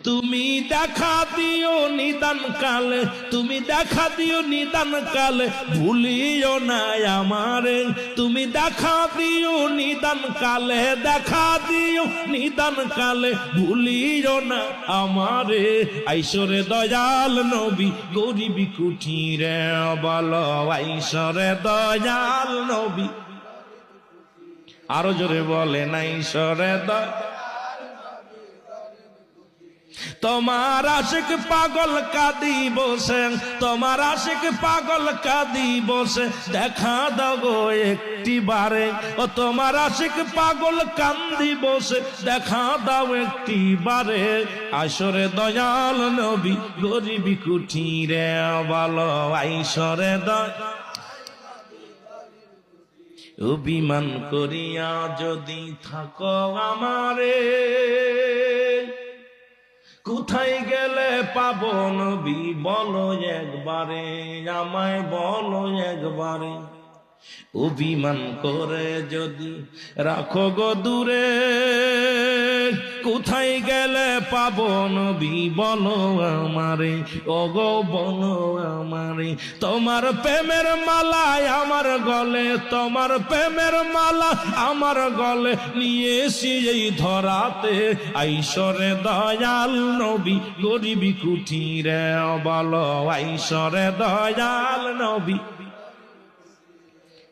তুমি দেখা দিও নিদান কালে, তুমি দেখা দিও নিদান কালে, ভুলিও না আমারে। তুমি দেখা দিও নিদান কালে, দেখা দিও নিদান কালে, ভুলিও না আমারে। আইসরে দয়াল নবী গরিবি কুঠিরে বলো, আইসরে দয়াল নবী। আরো জোরে বলেন আইসরে দয়াল। তোমার আশিক পাগল কাঁদি বসে, তোমার আশিক পাগল কাঁদি বসে, দেখা দাও গো একটি বারে। ও তোমার আশিক পাগল কান্দি বসে, দেখা দাও একটি বারে। আইসরে দয়াল নবী গরিবি কুঠিরে বলো, আইসরে দয়াল। অভিমান করিয়া যদি থাকো আমারে, কোথায় গেলে পাবো নবী বলো একবারে, আমায় বলো একবারে। অভিমান করে যদি রাখো গো দূরে, কোথায় গেলে পাবো নবী বলো আমারে, ও গো বলো আমারে। তোমার প্রেমের মালায় আমার গলে, তোমার প্রেমের মালা আমার গলে, নিয়েছি এই ধরাতে। আইসরে দয়াল নবী গরিবি কুঠিরে বলো, আইসরে দয়াল নবী।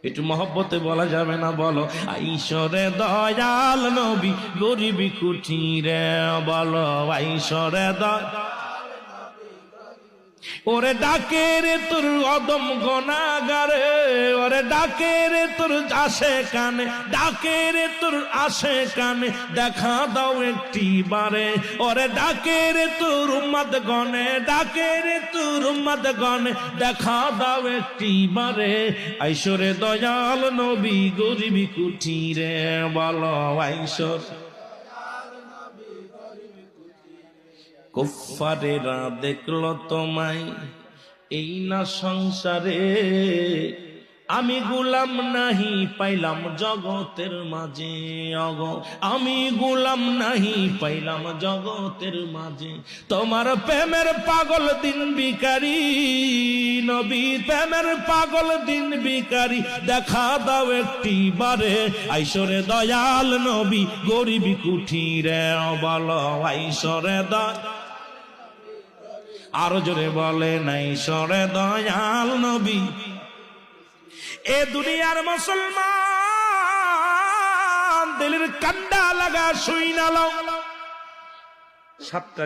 একটু মহব্বতে বলা যাবে না? বলো আইসরে দয়াল নবী গরিবি কুঠিরে বলো, আইসরে দয়াল। ওরে ডাকে রে তোর অদম গনাগারে, ওরে ডাকে রে তোর আসে কানে, ডাকে রে তোর আসে কানে, দেখা দাও একটি বারে। ওরে ডাকে রে তোর উম্মত গনে, ডাকে রে তোর উম্মত গনে, দেখা দাও একটি বারে। আইসরে দয়াল নবী গরিবি কুঠিরে বলো, আইসর। কুফারেরা দেখলো তোমায় এই না সংসারে, আমি গোলাম নাহি পাইলাম জগতের মাঝে। অগ আমি গোলাম নাহি পাইলাম জগতের মাঝে। তোমার প্রেমের পাগল দিন ভিখারি নবী, প্রেমের পাগল দিন ভিখারি, দেখা দাও একটি বারে। আইসরে দয়াল নবী গরিবি কুঠিরে বলো, আইসরে দয়াল। আরো জোরে বলে নাই সরে দয়াল নবী। এ দুনিয়ার মুসলমান দিলের কান্ডা লাগা শুই না লও। 7টা